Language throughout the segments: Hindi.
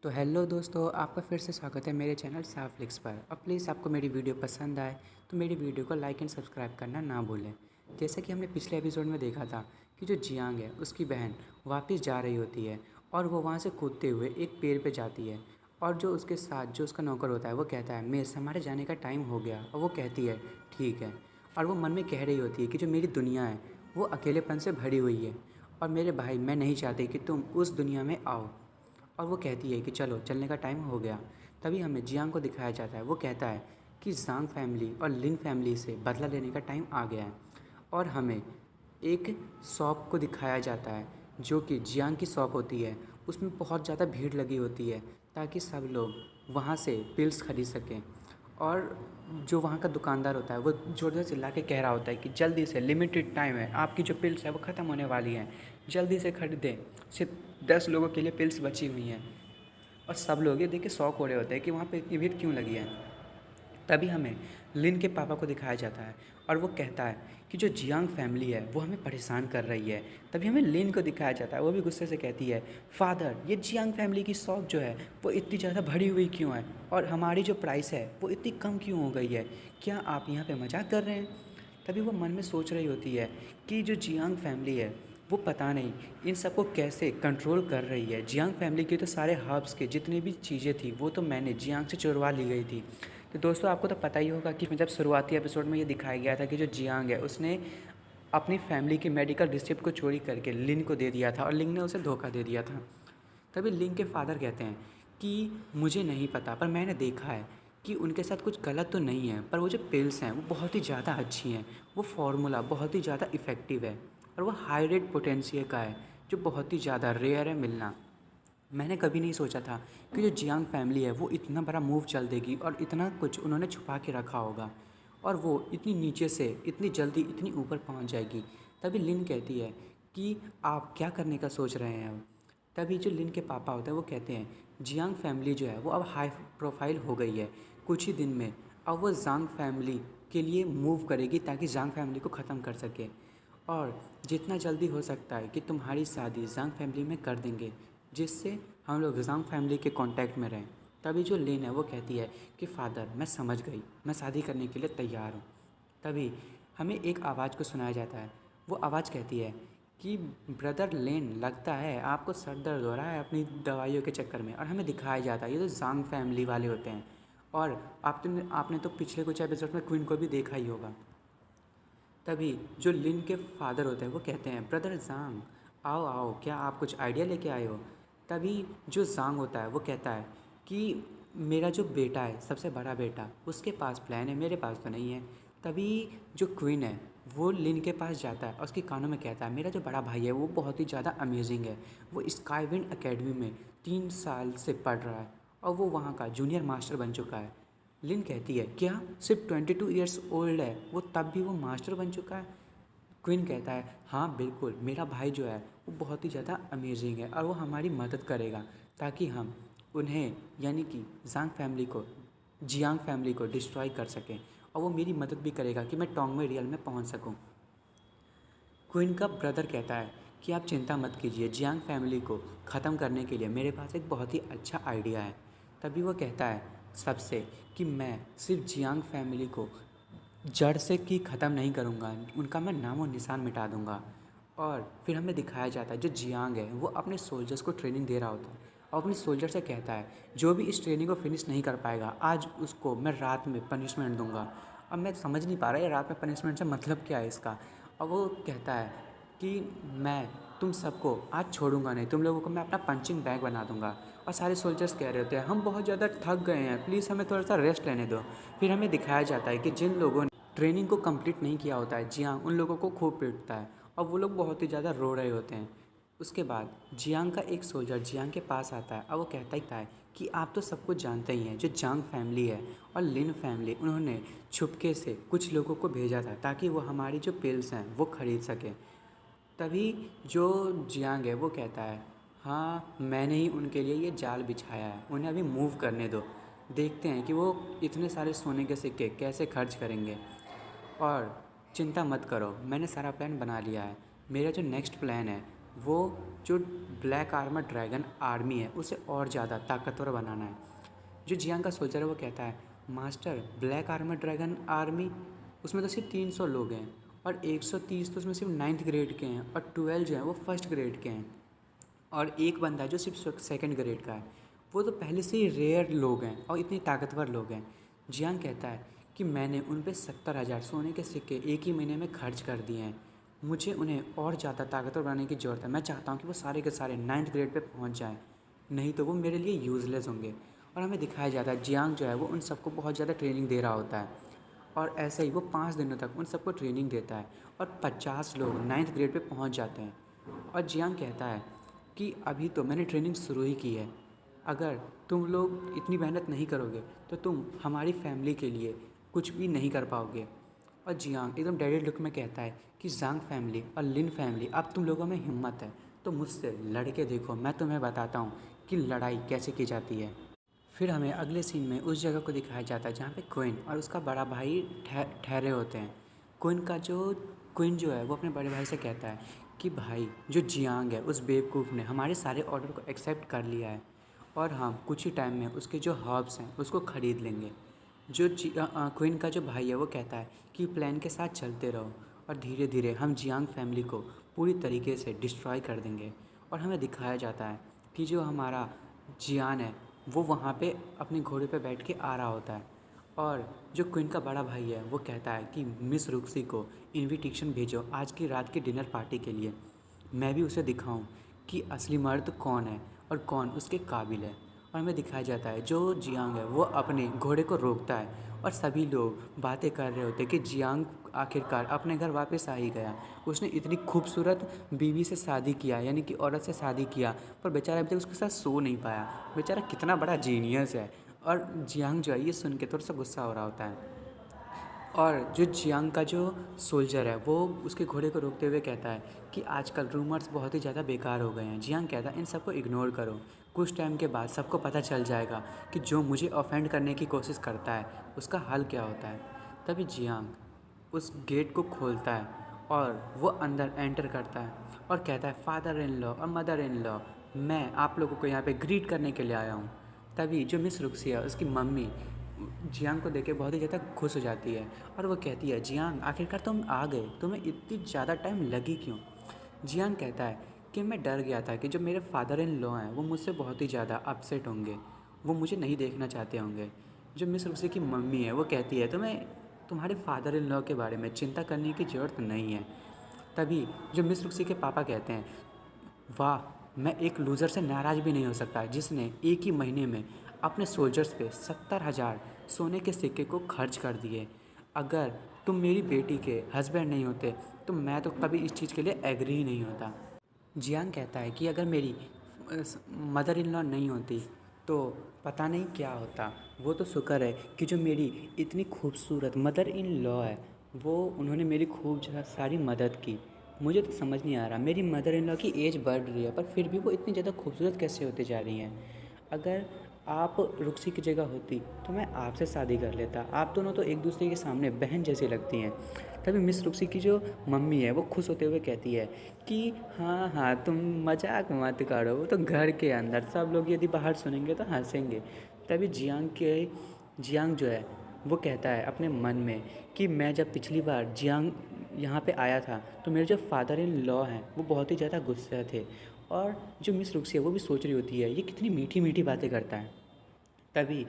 तो हेलो दोस्तों, आपका फिर से स्वागत है मेरे चैनल साफ फ्लिक्स पर। और प्लीज़ आपको मेरी वीडियो पसंद आए तो मेरी वीडियो को लाइक एंड सब्सक्राइब करना ना भूलें। जैसे कि हमने पिछले एपिसोड में देखा था कि जो जियांग है उसकी बहन वापस जा रही होती है और वो वहाँ से कूदते हुए एक पेड़ पे जाती है। और जो उसके साथ जो उसका नौकर होता है वो कहता है, मिस हमारे जाने का टाइम हो गया। और वो कहती है ठीक है। और वो मन में कह रही होती है कि जो मेरी दुनिया है वो अकेलेपन से भरी हुई है और मेरे भाई, मैं नहीं चाहती कि तुम उस दुनिया में आओ। और वो कहती है कि चलो चलने का टाइम हो गया। तभी हमें जियांग को दिखाया जाता है, वो कहता है कि जांग फैमिली और लिन फैमिली से बदला लेने का टाइम आ गया है। और हमें एक शॉप को दिखाया जाता है जो कि जियांग की शॉप होती है। उसमें बहुत ज़्यादा भीड़ लगी होती है ताकि सब लोग वहाँ से पिल्स खरीद सकें। और जो वहाँ का दुकानदार होता है वो ज़ोर से चिल्ला के कह रहा होता है कि जल्दी से, लिमिटेड टाइम है, आपकी जो पिल्स है वो ख़त्म होने वाली हैं, जल्दी से खरीदें, सिर्फ 10 लोगों के लिए पिल्स बची हुई हैं। और सब लोग ये देख के शॉक हो रहे होते हैं कि वहाँ पे इतनी भीड़ क्यों लगी है। तभी हमें लिन के पापा को दिखाया जाता है और वो कहता है कि जो जियांग फैमिली है वो हमें परेशान कर रही है। तभी हमें लिन को दिखाया जाता है, वो भी गुस्से से कहती है, फादर ये जियांग फैमिली की शॉप जो है वो इतनी ज़्यादा भरी हुई क्यों है और हमारी जो प्राइस है वो इतनी कम क्यों हो गई है, क्या आप यहाँ पे मजाक कर रहे हैं। तभी वो मन में सोच रही होती है कि जो जियांग फैमिली है वो पता नहीं इन सबको कैसे कंट्रोल कर रही है। जियांग फैमिली के तो सारे हर्ब्स के जितनी भी चीज़ें थी वो तो मैंने जियांग से चुरवा ली गई थी। तो दोस्तों, आपको तो पता ही होगा कि जब शुरुआती एपिसोड में ये दिखाया गया था कि जो जियांग है उसने अपनी फैमिली की मेडिकल रिसिप्ट को चोरी करके लिन को दे दिया था और लिन ने उसे धोखा दे दिया था। तभी लिन के फादर कहते हैं कि मुझे नहीं पता पर मैंने देखा है कि उनके साथ कुछ गलत तो नहीं है, पर वो जो पिल्स हैं वो बहुत ही ज़्यादा अच्छी हैं, वो फार्मूला बहुत ही ज़्यादा इफ़ेक्टिव है और वो हाई रेट पोटेंशियल का है जो बहुत ही ज़्यादा रेयर है मिलना। मैंने कभी नहीं सोचा था कि जो जियांग फैमिली है वो इतना बड़ा मूव चल देगी और इतना कुछ उन्होंने छुपा के रखा होगा और वो इतनी नीचे से इतनी जल्दी इतनी ऊपर पहुंच जाएगी। तभी लिन कहती है कि आप क्या करने का सोच रहे हैं अब। तभी जो लिन के पापा होते हैं वो कहते हैं, जियांग फैमिली जो है वो अब हाई प्रोफाइल हो गई है, कुछ ही दिन में अब वो जांग फैमिली के लिए मूव करेगी ताकि जांग फैमिली को ख़त्म कर सके। और जितना जल्दी हो सकता है कि तुम्हारी शादी जांग फैमिली में कर देंगे जिससे हम लोग जांग फैमिली के कांटेक्ट में रहें। तभी जो लिन है वो कहती है कि फ़ादर मैं समझ गई, मैं शादी करने के लिए तैयार हूँ। तभी हमें एक आवाज़ को सुनाया जाता है, वो आवाज़ कहती है कि ब्रदर लेन, लगता है आपको सर दर्द हो रहा है अपनी दवाइयों के चक्कर में। और हमें दिखाया जाता है ये तो जांग फैमिली वाले होते हैं। और आपने तो पिछले कुछ एपिसोड में क्वीन को भी देखा ही होगा। तभी जो लिन के फादर होते हैं वो कहते हैं, ब्रदर जांग आओ आओ, क्या आप कुछ आइडिया लेके आए हो। तभी जो जांग होता है वो कहता है कि मेरा जो बेटा है, सबसे बड़ा बेटा, उसके पास प्लान है, मेरे पास तो नहीं है। तभी जो क्वीन है वो लिन के पास जाता है और उसके कानों में कहता है, मेरा जो बड़ा भाई है वो बहुत ही ज़्यादा अमेजिंग है, वो स्काईविंड एकेडमी में 3 साल से पढ़ रहा है और वो वहाँ का जूनियर मास्टर बन चुका है। लिन कहती है, क्या सिर्फ 22 ईयर्स ओल्ड है वो, तब भी वो मास्टर बन चुका है। क्वीन कहता है, हाँ बिल्कुल, मेरा भाई जो है वो बहुत ही ज़्यादा अमेजिंग है और वो हमारी मदद करेगा ताकि हम उन्हें, यानी कि जांग फैमिली को, जियांग फैमिली को डिस्ट्रॉय कर सकें। और वो मेरी मदद भी करेगा कि मैं टोंग में रियल में पहुंच सकूं। क्वीन का ब्रदर कहता है कि आप चिंता मत कीजिए, जियांग फैमिली को ख़त्म करने के लिए मेरे पास एक बहुत ही अच्छा आइडिया है। तभी वो कहता है सबसे कि मैं सिर्फ जियांग फैमिली को जड़ से कि ख़त्म नहीं करूँगा, उनका मैं नामो निशान मिटा दूँगा। और फिर हमें दिखाया जाता है जो जियांग है वो अपने सोल्जर्स को ट्रेनिंग दे रहा होता है और अपने सोल्जर से कहता है, जो भी इस ट्रेनिंग को फिनिश नहीं कर पाएगा आज उसको मैं रात में पनिशमेंट दूंगा। अब मैं समझ नहीं पा रहा ये रात में पनिशमेंट से मतलब क्या है इसका। और वो कहता है कि मैं तुम सबको आज छोड़ूंगा नहीं, तुम लोगों को मैं अपना पंचिंग बैग बना दूंगा। और सारे सोल्जर्स कह रहे होते हैं, हम बहुत ज़्यादा थक गए हैं, प्लीज़ हमें थोड़ा सा रेस्ट लेने दो। फिर हमें दिखाया जाता है कि जिन लोगों ने ट्रेनिंग को कंप्लीट नहीं किया होता है, जियांग उन लोगों को खूब पीटता है और वो लोग बहुत ही ज़्यादा रो रहे होते हैं। उसके बाद जियांग का एक सोल्जर जियांग के पास आता है और वो कहता ही है कि आप तो सब कुछ जानते ही हैं, जो जांग फैमिली है और लिन फैमिली, उन्होंने छुपके से कुछ लोगों को भेजा था ताकि वो हमारी जो पिल्स हैं वो ख़रीद सकें। तभी जो जियांग है वो कहता है, हाँ मैंने ही उनके लिए ये जाल बिछाया है, उन्हें अभी मूव करने दो, देखते हैं कि वो इतने सारे सोने के सिक्के कैसे खर्च करेंगे। और चिंता मत करो, मैंने सारा प्लान बना लिया है। मेरा जो नेक्स्ट प्लान है वो जो ब्लैक आर्मर ड्रैगन आर्मी है उसे और ज़्यादा ताकतवर बनाना है। जो जियांग का सोल्जर है वो कहता है, master black armour dragon army उसमें तो सिर्फ 300 लोग हैं और 130 तो उसमें सिर्फ 9th ग्रेड के हैं और 12 जो हैं वो फर्स्ट ग्रेड के हैं और एक बंदा है जो सिर्फ सेकंड ग्रेड का है। वो तो पहले से ही रेयर लोग हैं और इतने ताकतवर लोग हैं। जियांग कहता है कि मैंने उन पे 70,000 सोने के सिक्के एक ही महीने में खर्च कर दिए हैं। मुझे उन्हें और ज़्यादा ताकतवर बनाने की ज़रूरत है। मैं चाहता हूँ कि वो सारे के सारे 9th ग्रेड पे पहुँच जाएँ, नहीं तो वो मेरे लिए यूज़लेस होंगे। और हमें दिखाया जाता है जियांग जो है वो उन सबको बहुत ज़्यादा ट्रेनिंग दे रहा होता है और ऐसे ही वो 5 दिनों तक उन सबको ट्रेनिंग देता है और 50 लोग 9th ग्रेड पे पहुँच जाते हैं। और जियांग कहता है कि अभी तो मैंने ट्रेनिंग शुरू ही की है, अगर तुम लोग इतनी मेहनत नहीं करोगे तो तुम हमारी फैमिली के लिए कुछ भी नहीं कर पाओगे। और जियांग एकदम डेडेड लुक में कहता है कि जांग फैमिली और लिन फैमिली, अब तुम लोगों में हिम्मत है तो मुझसे लड़ के देखो, मैं तुम्हें बताता हूँ कि लड़ाई कैसे की जाती है। फिर हमें अगले सीन में उस जगह को दिखाया जाता है जहाँ पे क्वीन और उसका बड़ा भाई ठहरे होते हैं। क्वीन जो है वो अपने बड़े भाई से कहता है कि भाई जो जियांग है उस बेवकूफ़ ने हमारे सारे ऑर्डर को एक्सेप्ट कर लिया है और हम कुछ ही टाइम में उसके जो हर्ब्स हैं उसको ख़रीद लेंगे। क्वीन का जो भाई है वो कहता है कि प्लान के साथ चलते रहो और धीरे धीरे हम जियांग फैमिली को पूरी तरीके से डिस्ट्रॉय कर देंगे। और हमें दिखाया जाता है कि जो हमारा जियान है वो वहाँ पे अपने घोड़े पे बैठ के आ रहा होता है और जो क्वीन का बड़ा भाई है वो कहता है कि मिस रुक्सी को इनविटेशन भेजो आज की रात की डिनर पार्टी के लिए, मैं भी उसे दिखाऊं कि असली मर्द कौन है और कौन उसके काबिल है। और हमें दिखाया जाता है जो जियांग है वो अपने घोड़े को रोकता है और सभी लोग बातें कर रहे होते हैं कि जियांग आखिरकार अपने घर वापस आ ही गया। उसने इतनी खूबसूरत बीवी से शादी किया, यानी कि औरत से शादी किया, पर बेचारा अभी तक उसके साथ सो नहीं पाया। बेचारा कितना बड़ा जीनियस है। और जियांग जो है ये सुन के थोड़ा सा गुस्सा हो रहा होता है और जो जियांग का जो सोल्जर है वो उसके घोड़े को रोकते हुए कहता है कि आजकल रूमर्स बहुत ही ज़्यादा बेकार हो गए हैं। जियांग कहता है इन सबको इग्नोर करो, कुछ टाइम के बाद सबको पता चल जाएगा कि जो मुझे ऑफेंड करने की कोशिश करता है उसका हल क्या होता है। तभी जियांग उस गेट को खोलता है और वो अंदर एंटर करता है और कहता है फादर इन लॉ और मदर इन लॉ, मैं आप लोगों को यहाँ पे ग्रीट करने के लिए आया हूँ। तभी जो मिस रुक्सिया उसकी मम्मी जियांग को देख के बहुत ही ज़्यादा खुश हो जाती है और वो कहती है जियांग आखिरकार तुम आ गए, तुम्हें इतनी ज़्यादा टाइम लगी क्यों। जियांग कहता है कि मैं डर गया था कि जो मेरे फादर इन लॉ हैं वो मुझसे बहुत ही ज़्यादा अपसेट होंगे, वो मुझे नहीं देखना चाहते होंगे। जो मिस रुक्सी की मम्मी है वो कहती है तुम्हें तुम्हारे फादर इन लॉ के बारे में चिंता करने की ज़रूरत नहीं है। तभी जो मिस रुक्सी के पापा कहते हैं वाह, मैं एक लूज़र से नाराज़ भी नहीं हो सकता जिसने एक ही महीने में अपने सोल्जर्स पे 70,000 सोने के सिक्के को खर्च कर दिए। अगर तुम मेरी बेटी के हस्बैंड नहीं होते तो मैं तो कभी इस चीज़ के लिए एग्री ही नहीं होता। जियांग कहता है कि अगर मेरी मदर इन लॉ नहीं होती तो पता नहीं क्या होता। वो तो शुक्र है कि जो मेरी इतनी खूबसूरत मदर इन लॉ है वो उन्होंने मेरी खूब सारी मदद की। मुझे तो समझ नहीं आ रहा, मेरी मदर इन लॉ की एज बढ़ रही है पर फिर भी वो इतनी ज़्यादा खूबसूरत कैसे होती जा रही हैं। अगर आप रुक्सी की जगह होती तो मैं आपसे शादी कर लेता, आप दोनों तो एक दूसरे के सामने बहन जैसी लगती हैं। तभी मिस रुक्सी की जो मम्मी है वो खुश होते हुए कहती है कि हाँ हाँ तुम मजाक मत करो, वो तो घर के अंदर सब लोग यदि बाहर सुनेंगे तो हंसेंगे। तभी जियांग जो है वो कहता है अपने मन में कि मैं जब पिछली बार जियांग यहाँ पे आया था तो मेरे जो फादर इन लॉ हैं वो बहुत ही ज़्यादा गुस्से थे और जो मिस रुक्सी है वो भी सोच रही होती है ये कितनी मीठी मीठी बातें करता है। तभी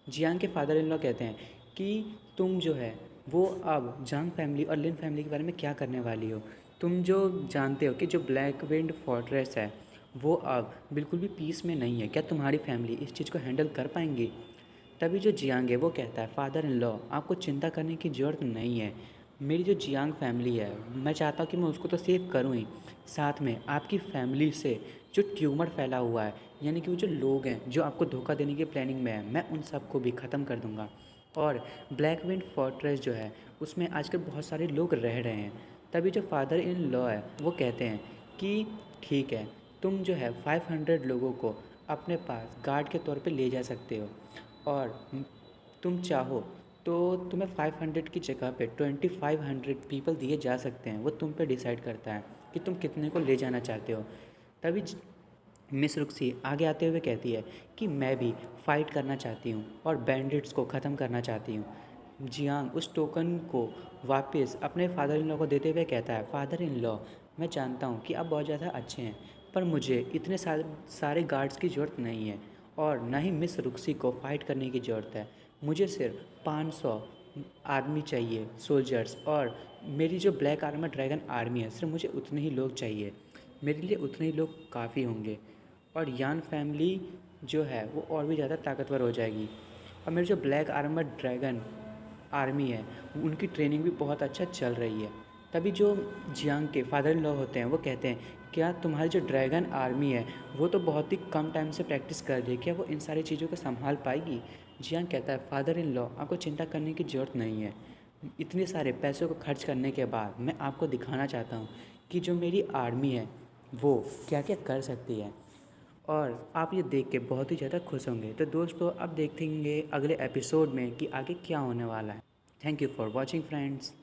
जियांग के फादर इन लॉ कहते हैं कि तुम जो है वो अब जांग फैमिली और लिन फैमिली के बारे में क्या करने वाली हो। तुम जो जानते हो कि जो ब्लैक विंड फोर्ट्रेस है वो अब बिल्कुल भी पीस में नहीं है, क्या तुम्हारी फैमिली इस चीज़ को हैंडल कर पाएंगी। तभी जो जियांग है वो कहता है फादर इन लॉ आपको चिंता करने की ज़रूरत नहीं है, मेरी जो जियांग फैमिली है मैं चाहता हूँ कि मैं उसको तो सेव करूँ ही, साथ में आपकी फैमिली से जो ट्यूमर फैला हुआ है यानी कि वो जो लोग हैं जो आपको धोखा देने की प्लानिंग में है मैं उन सबको भी ख़त्म कर दूँगा। और ब्लैक विंड फोर्ट्रेस जो है उसमें आजकल बहुत सारे लोग रह रहे हैं। तभी जो फादर इन लॉ है वो कहते हैं कि ठीक है, तुम जो है 500 लोगों को अपने पास गार्ड के तौर पे ले जा सकते हो और तुम चाहो तो तुम्हें 500 की जगह पे 2500 पीपल दिए जा सकते हैं, वो तुम पे डिसाइड करता है। कि तुम कितने को ले जाना चाहते हो। तभी मिस रुक्सी आगे आते हुए कहती है कि मैं भी फ़ाइट करना चाहती हूँ और बैंडिट्स को ख़त्म करना चाहती हूँ। जियांग उस टोकन को वापस अपने फादर इन लॉ को देते हुए कहता है, फादर इन लॉ, मैं जानता हूँ कि आप बहुत ज़्यादा अच्छे हैं, पर मुझे इतने सारे गार्ड्स की ज़रूरत नहीं है और ना ही मिस रुक्सी को फ़ाइट करने की ज़रूरत है। मुझे सिर्फ 500 आदमी चाहिए, सोल्जर्स, और मेरी जो ब्लैक आर्मर ड्रैगन आर्मी है सिर्फ मुझे उतने ही लोग चाहिए, मेरे लिए उतने ही लोग काफ़ी होंगे और यान फैमिली जो है वो और भी ज़्यादा ताकतवर हो जाएगी। और मेरी जो ब्लैक आर्मर ड्रैगन आर्मी है उनकी ट्रेनिंग भी बहुत अच्छा चल रही है। तभी जो जियांग के फादर इन लॉ होते हैं वो कहते हैं, क्या तुम्हारी जो ड्रैगन आर्मी है वो तो बहुत ही कम टाइम से प्रैक्टिस कर रही है, क्या वो इन सारी चीज़ों को संभाल पाएगी? जियांग कहता है, फादर इन लॉ, आपको चिंता करने की ज़रूरत नहीं है। इतने सारे पैसों को खर्च करने के बाद मैं आपको दिखाना चाहता हूँ कि जो मेरी आर्मी है वो क्या क्या कर सकती है और आप ये देख के बहुत ही ज़्यादा खुश होंगे। तो दोस्तों अब देखेंगे अगले एपिसोड में कि आगे क्या होने वाला है। Thank you for watching friends.